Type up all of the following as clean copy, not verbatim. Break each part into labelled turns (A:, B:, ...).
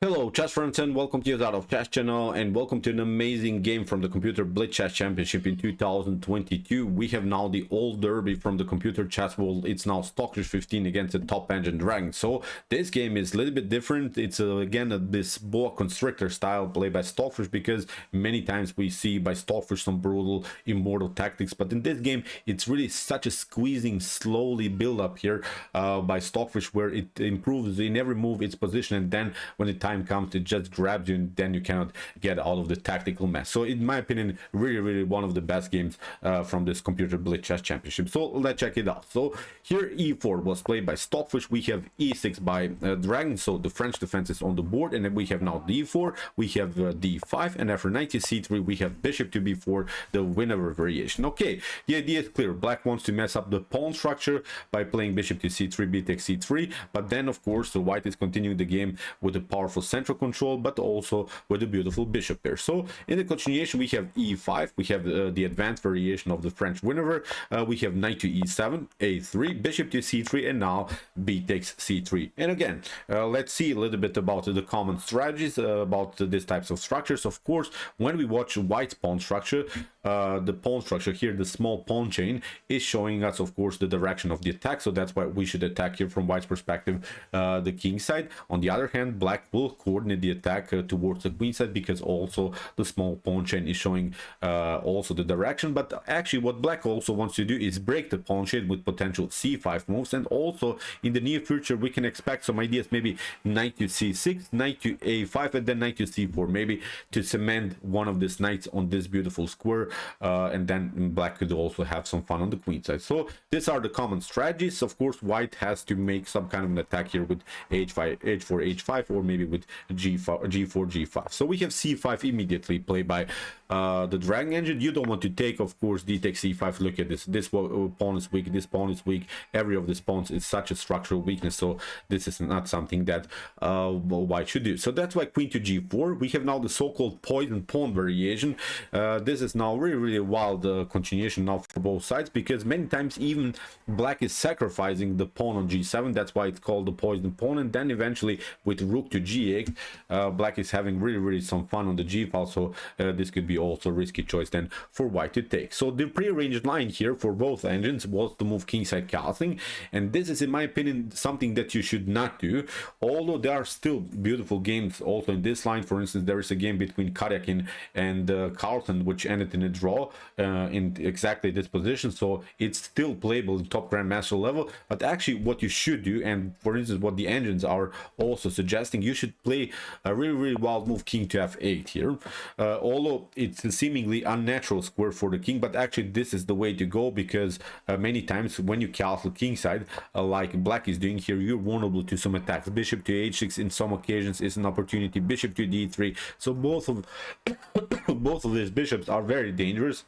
A: Hello chess friends and welcome to Jozarov chess channel and welcome to an amazing game from the Computer Blitz Chess Championship in 2022. We have now the old derby from the computer chess world. It's now Stockfish 15 against the top engine Dragon. So this game is a little bit different. It's again this boa constrictor style play by Stockfish, because many times we see by Stockfish some brutal immortal tactics, but in this game it's really such a squeezing slowly build up here by Stockfish, where it improves in every move its position, and then when the time comes it just grabs you and then you cannot get out of the tactical mess. So in my opinion, really one of the best games from this Computer Blitz Chess Championship. So let's check it out. So here e4 was played by Stockfish. We have e6 by Dragon, so the French defense is on the board, and then we have now d4, we have d5, and after knight to c3 we have bishop to b4, the Winawer variation. Okay, the idea is clear. Black wants to mess up the pawn structure by playing bishop to c3, b takes c3, but then of course the white is continuing the game with a powerful central control, but also with a beautiful bishop pair. So in the continuation we have e5, we have the advanced variation of the French Winawer. We have knight to e7, a3, bishop to c3, and now b takes c3. And again, let's see a little bit about the common strategies about these types of structures. Of course, when we watch white's pawn structure, the pawn structure here, the small pawn chain, is showing us of course the direction of the attack, so that's why we should attack here from white's perspective, the king side. On the other hand, black will coordinate the attack towards the queen side, because also the small pawn chain is showing also the direction. But actually what black also wants to do is break the pawn chain with potential c5 moves, and also in the near future we can expect some ideas, maybe knight to c6, knight to a5, and then knight to c4, maybe to cement one of these knights on this beautiful square, and then black could also have some fun on the queen side. So these are the common strategies. Of course, white has to make some kind of an attack here with h5, h4, h5, or maybe with g4, g5. So we have c5 immediately played by the Dragon engine. You don't want to take, of course, d takes c5. Look at this pawn is weak, this pawn is weak, every of these pawns is such a structural weakness, so this is not something that white should do. So that's why queen to g4. We have now the so-called poison pawn variation. This is now really wild continuation now for both sides, because many times even black is sacrificing the pawn on g7. That's why it's called the poison pawn. And then eventually with rook to g8, black is having really some fun on the g file. So this could be also a risky choice then for white to take. So the prearranged line here for both engines was to move kingside castling, and this is in my opinion something that you should not do, although there are still beautiful games also in this line. For instance, there is a game between Karyakin and Carlton which ended in a draw in exactly this position, so it's still playable in top grandmaster level. But actually what you should do, and for instance what the engines are also suggesting, you should play a really wild move, king to f8 here, although it's a seemingly unnatural square for the king, but actually this is the way to go, because many times when you castle kingside like black is doing here, you're vulnerable to some attacks. Bishop to h6 in some occasions is an opportunity, bishop to d3. So both of these bishops are very dangerous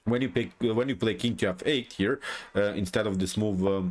A: when you play king to f8 here instead of this move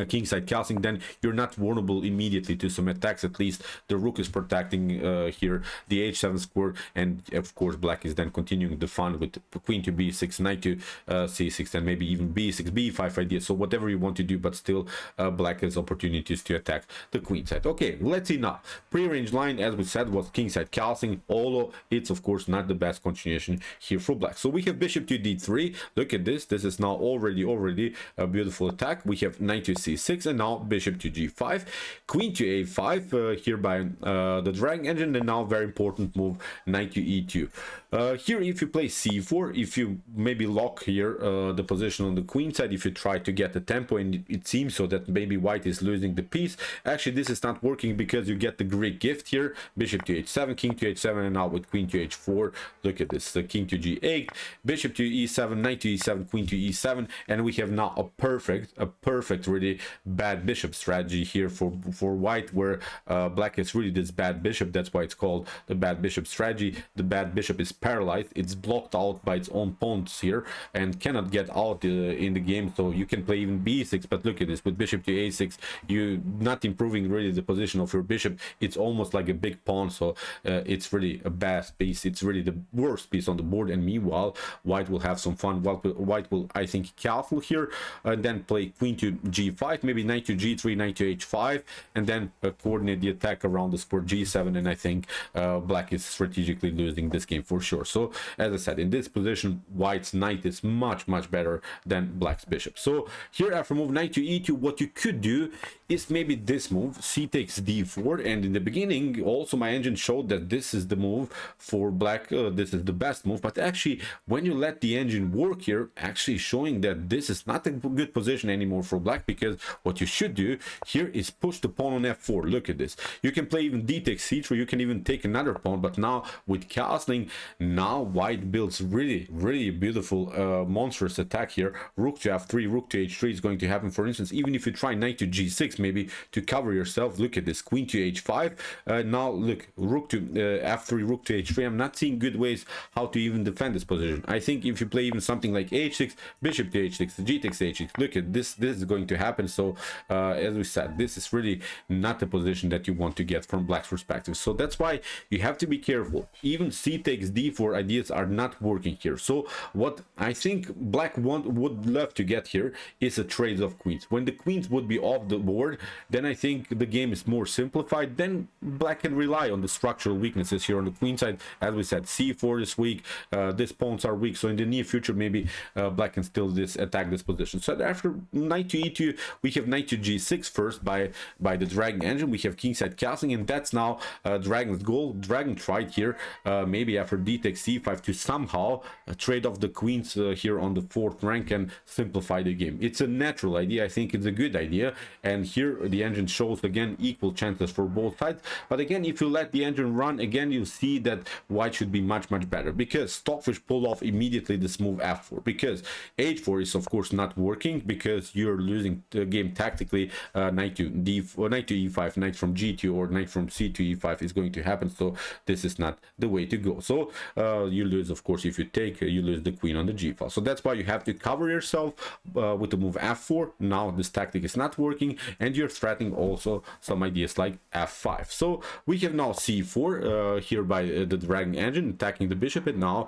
A: kingside castling. Then you're not vulnerable immediately to some attacks. At least the rook is protecting here the h7 square, and of course black is then continuing the fun with queen to b6, knight to c6, and maybe even b6, b5 idea. So whatever you want to do, but still black has opportunities to attack the queen side. Okay, let's see now. Prearranged line, as we said, was kingside castling, although it's of course not the best continuation here for black. So we have bishop to d3. Look at this is now already a beautiful attack. We have knight to c6, and now bishop to g5, queen to a5 here by the Dragon engine, and now very important move, knight to e2. Here if you play c4, if you maybe lock here the position on the queen side, if you try to get the tempo, and it seems so that maybe white is losing the piece, actually this is not working, because you get the great gift here, bishop to h7, king to h7, and now with queen to h4. Look at this, the king to g8, bishop to e7, knight to e7, queen to e7, and we have now a perfect really bad bishop strategy here for white, where black is really this bad bishop. That's why it's called the bad bishop strategy. The bad bishop is paralyzed, it's blocked out by its own pawns here and cannot get out in the game. So you can play even b6, but look at this, with bishop to a6 you're not improving really the position of your bishop. It's almost like a big pawn, so it's really a bad piece. It's really the worst piece on the board, and meanwhile white will have some fun. White will, I think, castle here and then play queen to g5 e5, maybe knight to g3, knight to h5, and then coordinate the attack around the square g7. And I think black is strategically losing this game for sure. So as I said, in this position, white's knight is much better than black's bishop. So here, after move knight to e2, what you could do is maybe this move, c takes d4. And in the beginning also my engine showed that this is the move for black, this is the best move, but actually when you let the engine work here, actually showing that this is not a good position anymore for black, because what you should do here is push the pawn on f4. Look at this, you can play even d takes c3, you can even take another pawn, but now with castling, now white builds really beautiful monstrous attack here. Rook to f3, rook to h3 is going to happen. For instance, even if you try knight to g6 maybe to cover yourself, look at this, queen to h5. Now look, rook to f3, rook to h3. I'm not seeing good ways how to even defend this position. I think if you play even something like h6, bishop to h6, g takes h6, look at this, this is going to happen. So as we said, this is really not the position that you want to get from black's perspective. So that's why you have to be careful. Even c takes d4 ideas are not working here. So what I think black would love to get here is a trade of queens. When the queens would be off the board, then I think the game is more simplified. Then black can rely on the structural weaknesses here on the queen side. As we said, c4 is weak, these pawns are weak, so in the near future maybe black can still attack this position. So after knight to e2, we have knight to g6 first by the dragon engine. We have kingside castling, and that's now dragon's goal. Dragon tried here maybe after d takes c5 to somehow trade off the queens here on the 4th rank and simplify the game. It's a natural idea, I think it's a good idea, and here the engine shows again equal chances for both sides. But again, if you let the engine run, again you see that white should be much better, because Stockfish pulled off immediately this move f4, because h4 is of course not working, because you're losing the game tactically. Knight to e5, knight from g2 or knight from c to e5 is going to happen, so this is not the way to go. So you lose, of course, if you take, you lose the queen on the g file. So that's why you have to cover yourself with the move f4. Now this tactic is not working, and you're threatening also some ideas like f5. So we have now c4 here by the dragon engine attacking the bishop, and now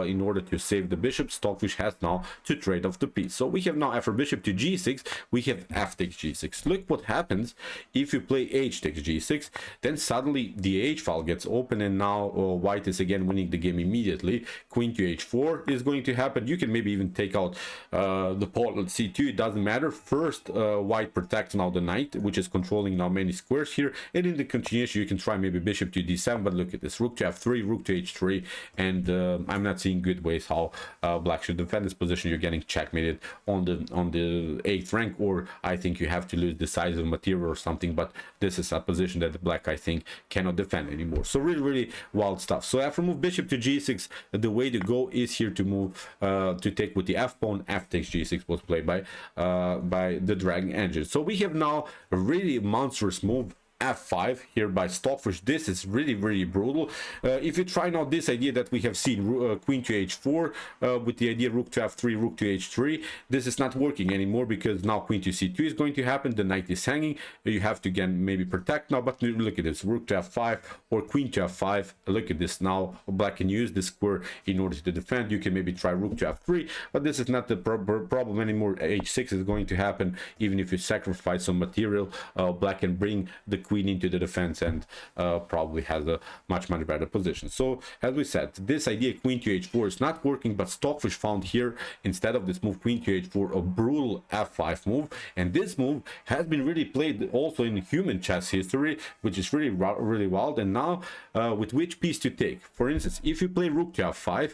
A: in order to save the bishop, Stockfish has now to trade off the piece. So we have now, after bishop to g6, we have f takes g6. Look what happens if you play h takes g6, then suddenly the h file gets open, and now white is again winning the game immediately. Queen to h4 is going to happen. You can maybe even take out the pawn on c2, it doesn't matter. First white protects now the knight, which is controlling now many squares here, and in the continuation you can try maybe bishop to d7, but look at this, rook to f3, rook to h3, and I'm not seeing good ways how black should defend this position. You're getting checkmated on the 8th rank, or I think you have to lose decisive material or something, but this is a position that the black, I think, cannot defend anymore. So really wild stuff. So after move bishop to g6, the way to go is here to move to take with the f pawn. F takes g6 was played by the dragon engine. So we have now a really monstrous move, f5 here by Stockfish. This is really brutal. If you try now this idea that we have seen, queen to h4 with the idea rook to f3, rook to h3, this is not working anymore, because now queen to c2 is going to happen, the knight is hanging, you have to again maybe protect now. But look at this, rook to f5 or queen to f5. Look at this, now black can use this square in order to defend. You can maybe try rook to f3, but this is not the problem anymore. h6 is going to happen. Even if you sacrifice some material, black can bring the queen into the defense and probably has a much better position. So as we said, this idea queen to h4 is not working, but Stockfish found here, instead of this move queen to h4, a brutal f5 move, and this move has been really played also in human chess history, which is really wild. And now with which piece to take, for instance, if you play rook to f5,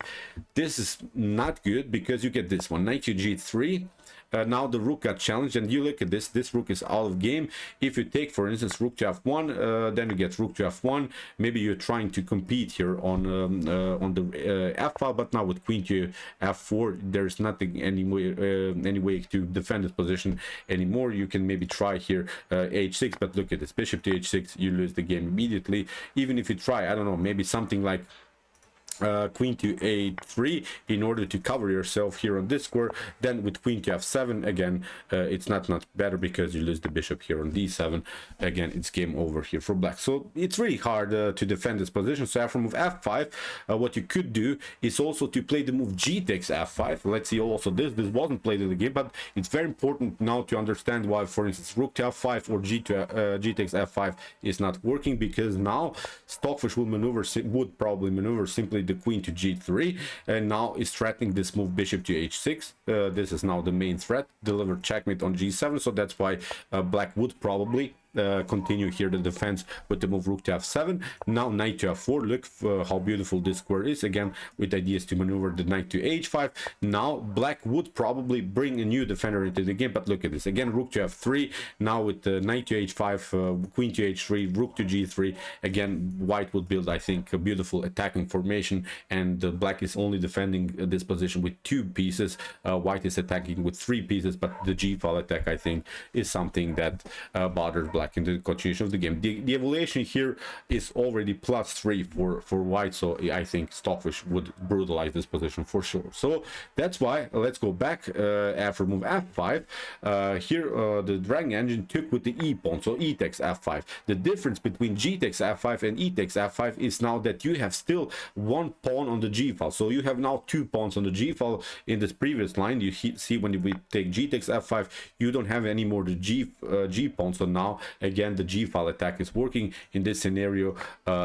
A: this is not good, because you get this one, knight to g3. Now the rook got challenged, and you look at this rook is out of game. If you take, for instance, rook to f1, then you get rook to f1. Maybe you're trying to compete here on the f file, but now with queen to f4, there's nothing any way to defend this position anymore. You can maybe try here h6, but look at this, bishop to h6, you lose the game immediately. Even if you try, I don't know, maybe something like queen to a3 in order to cover yourself here on this square. Then with queen to f7, again, it's not better because you lose the bishop here on d7. Again, it's game over here for black. So it's really hard to defend this position. So after move f5, what you could do is also to play the move g takes f5. Let's see also this wasn't played in the game, but it's very important now to understand why, for instance, rook to f5 or g takes f5 is not working, because now Stockfish would probably maneuver simply the queen to g3, and now is threatening this move bishop to h6. This is now the main threat, deliver checkmate on g7. So that's why black would probably continue here the defense with the move rook to f7. Now knight to f4. Look how beautiful this square is, again with ideas to maneuver the knight to h5. Now black would probably bring a new defender into the game, but look at this again, rook to f3. Now with the knight to h5, queen to h3, rook to g3. Again, white would build, I think, a beautiful attacking formation, and black is only defending this position with 2 pieces. White is attacking with 3 pieces, but the g-file attack, I think, is something that bothers black in the continuation of the game. The evaluation here is already +3 for white, so I think Stockfish would brutalize this position for sure. So that's why let's go back after move f5. Here the dragon engine took with the e pawn, so e takes f5. The difference between g takes f5 and e takes f5 is now that you have still 1 pawn on the g file, so you have now 2 pawns on the g file. In this previous line, you see when we take g takes f5, you don't have any more the g pawn. So now again the g file attack is working in this scenario.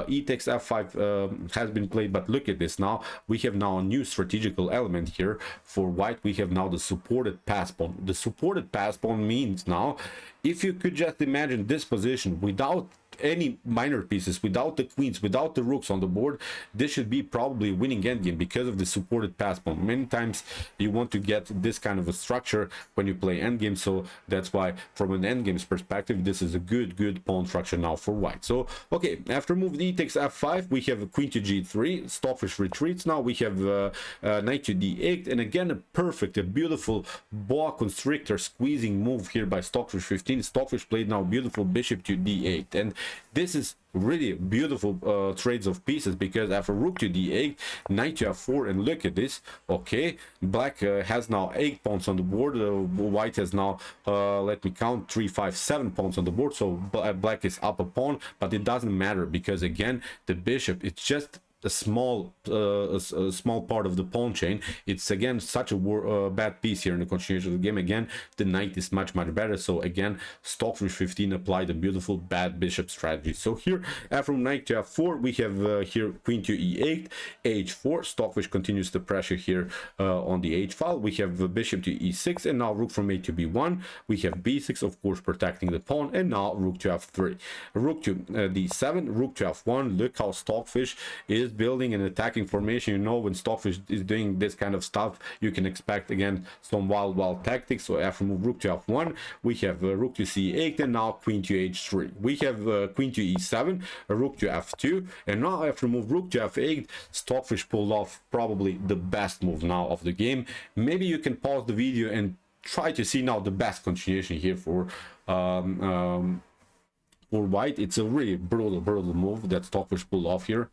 A: E takes f5 has been played, but look at this, now we have now a new strategical element here for white. We have now the supported pass pawn. The supported pass pawn means now, if you could just imagine this position without any minor pieces, without the queens, without the rooks on the board, this should be probably a winning endgame because of the supported pass pawn. Many times you want to get this kind of a structure when you play endgame, so that's why from an endgame's perspective this is a good pawn structure now for white. So okay, after move e takes f5, we have a queen to g3. Stockfish retreats. Now we have knight to d8, and again a beautiful boa constrictor squeezing move here by Stockfish 15. Stockfish played now beautiful bishop to d8, and this is really beautiful trades of pieces, because after rook to d8, knight to f4, and look at this. Okay, black has now 8 pawns on the board. White has now let me count 3 5 7 pawns on the board, so black is up a pawn, but it doesn't matter because again the bishop, it's just a small part of the pawn chain. It's again such a bad piece here in the continuation of the game. Again, the knight is much better. So again, Stockfish 15 applied a beautiful bad bishop strategy. So here after knight to f4, we have here queen to e8, h4. Stockfish continues the pressure here on the h file. We have bishop to e6, and now rook from a to b1. We have b6, of course, protecting the pawn, and now rook to f3, rook to d7, rook to f1. Look how Stockfish is building an attacking formation. You know, when Stockfish is doing this kind of stuff, you can expect again some wild tactics. So after move rook to f1, we have rook to c8, and now queen to h3. We have queen to e7, rook to f2, and now after move rook to f8, Stockfish pulled off probably the best move now of the game. Maybe you can pause the video and try to see now the best continuation here for white. It's a really brutal move that Stockfish pulled off here.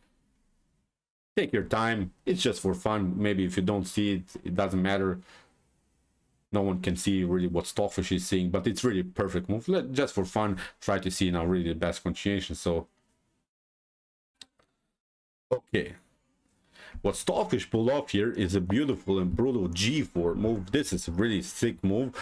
A: Take your time, it's just for fun. Maybe if you don't see it, it doesn't matter. No one can see really what Stockfish is seeing, but it's really perfect move. Just for fun, try to see now really the best continuation. So okay, what Stockfish pulled off here is a beautiful and brutal g4 move. This is a really sick move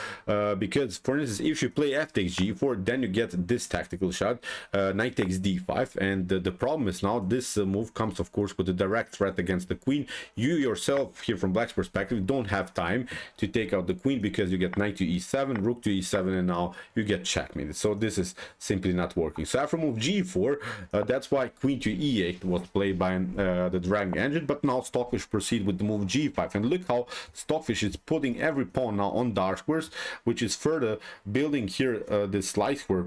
A: because, for instance, if you play f takes g4, then you get this tactical shot, knight takes d5, and the problem is now this move comes, of course, with a direct threat against the queen. You yourself, here from black's perspective, don't have time to take out the queen because you get knight to e7, rook to e7, and now you get checkmated. So this is simply not working. So after move g4, that's why queen to e8 was played by the dragon engine, but now Stockfish proceed with the move g5, and look how Stockfish is putting every pawn now on dark squares, which is further building here this light square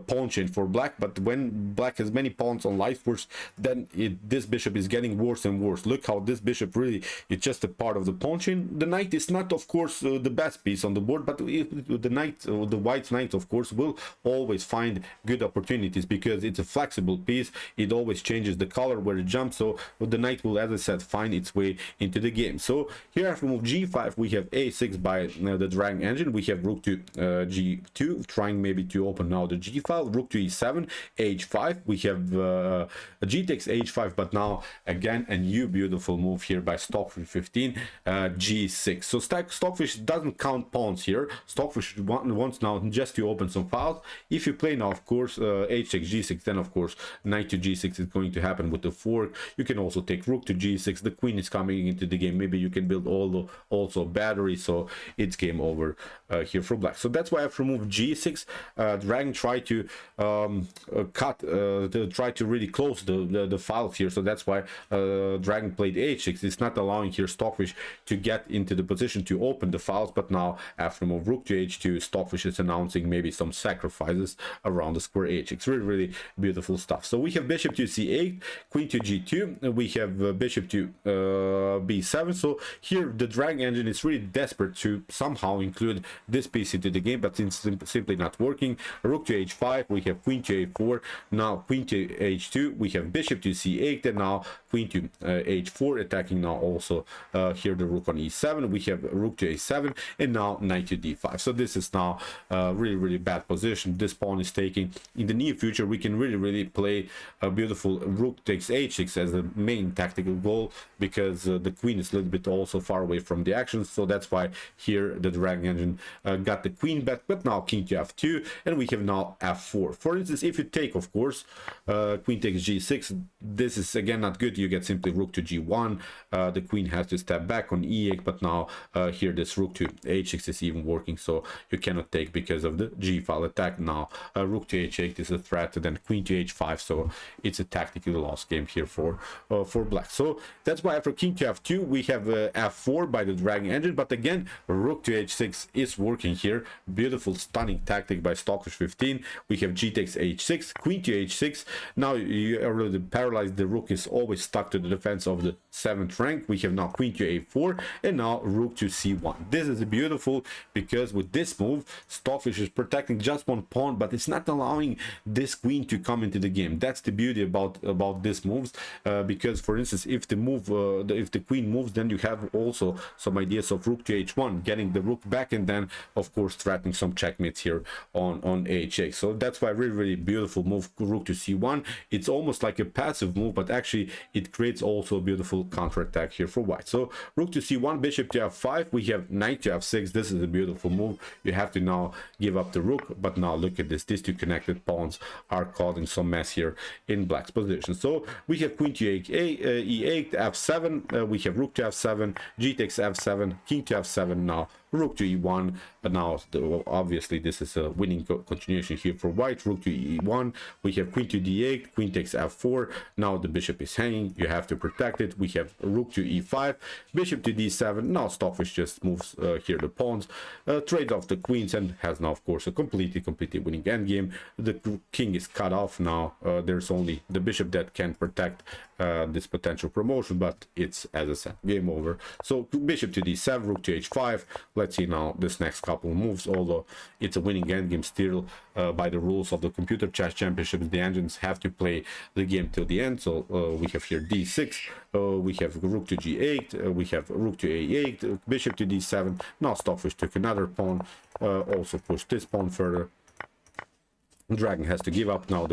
A: pawn chain for black, but when black has many pawns on life force, then this bishop is getting worse and worse. Look how this bishop really is just a part of the pawn chain. The knight is not, of course, the best piece on the board, but the knight, the white knight, of course, will always find good opportunities because it's a flexible piece. It always changes the color where it jumps, so the knight will, as I said, find its way into the game. So here after move g5, we have a6 by the dragon engine. We have rook to g2, trying maybe to open now the g file. Rook to e7, h5. We have g takes h5, but now again a new beautiful move here by Stockfish 15, g6. So Stockfish doesn't count pawns here. Stockfish wants now just to open some files. If you play now, of course, h takes g6, then of course knight to g6 is going to happen with the fork. You can also take rook to g6. The queen is coming into the game. Maybe you can build also battery, so it's game over here for black. So that's why after move g6, dragon try to try to really close the files here. So that's why dragon played h6. It's not allowing here Stockfish to get into the position to open the files, but now after move rook to h2, Stockfish is announcing maybe some sacrifices around the square h6. Really beautiful stuff. So we have bishop to c8, queen to g2, we have bishop to b7. So here the dragon engine is really desperate to somehow include this piece into the game, but it's simply not working. Rook to h5, we have queen to a4, now queen to h2, we have bishop to c8, and now queen to h4, attacking now also here the rook on e7. We have rook to a7, and now knight to d5. So this is now really bad position. This pawn is taking. In the near future, we can really play a beautiful rook takes h6 as a main tactical goal, because the queen is a little bit also far away from the action. So that's why here the dragon engine got the queen back. But now king to f2, and we have now f4. For instance, if you take, of course, queen takes g6, this is again not good. You get simply rook to g1. The queen has to step back on e8, but now here this rook to h6 is even working, so you cannot take because of the g file attack. Now rook to h8 is a threat, then queen to h5, so it's a tactically lost game here for black. So that's why after king to f2 we have f4 by the dragon engine, but again rook to h6 is working here. Beautiful stunning tactic by Stockfish 15. We have g takes h6, queen to h6. Now you are really paralyzed. The rook is always stuck to the defense of the 7th rank. We have now queen to a4, and now rook to c1. This is beautiful because with this move Stockfish is protecting just one pawn, but it's not allowing this queen to come into the game. That's the beauty about this moves, because for instance, if the move if the queen moves, then you have also some ideas of rook to h1, getting the rook back, and then of course threatening some checkmates here on h8. So that's why really beautiful move, rook to c1. It's almost like a passive move, but actually it creates also a beautiful counter attack here for white. So rook to c1, bishop to f5, we have knight to f6. This is a beautiful move. You have to now give up the rook, but now look at this. These two connected pawns are causing some mess here in black's position. So we have queen to e8, f7, we have rook to f7, g takes f7, king to f7, now rook to e1. But now obviously this is a winning continuation here for white. Rook to e1, we have queen to d8, queen takes f4. Now the bishop is hanging, you have to protect it. We have rook to e5, bishop to d7. Now Stockfish just moves here the pawns, trades off the queens, and has now of course a completely winning endgame. The king is cut off now. There's only the bishop that can protect this potential promotion, but it's, as I said, game over. So bishop to d7, rook to h5. Let's see now this next couple of moves. Although it's a winning endgame still, by the rules of the computer chess championships, the engines have to play the game till the end. So we have here d6, we have rook to g8, we have rook to a8, bishop to d7. Now Stockfish took another pawn, also pushed this pawn further. Dragon has to give up now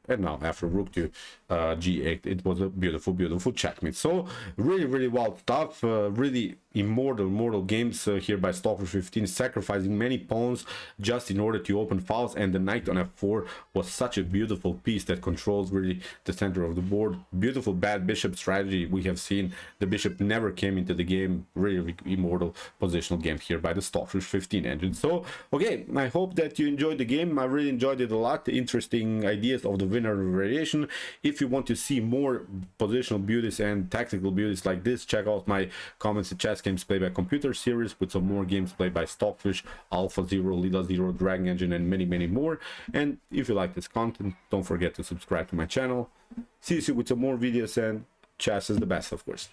A: and now after rook to g8, it was a beautiful checkmate. So really wild stuff, really immortal games here by Stockfish 15, sacrificing many pawns just in order to open files. And the knight on f4 was such a beautiful piece that controls really the center of the board. Beautiful bad bishop strategy. We have seen the bishop never came into the game. Really immortal positional game here by the Stockfish 15 engine. So okay, I hope that you enjoyed the game. I really enjoyed enjoyed it a lot. Interesting ideas of the winner variation. If you want to see more positional beauties and tactical beauties like this, check out my Comments to Chess Games Played by Computer series with some more games played by Stockfish, Alpha Zero, Lila Zero, Dragon Engine, and many more. And if you like this content, don't forget to subscribe to my channel. See you soon with some more videos, and chess is the best, of course.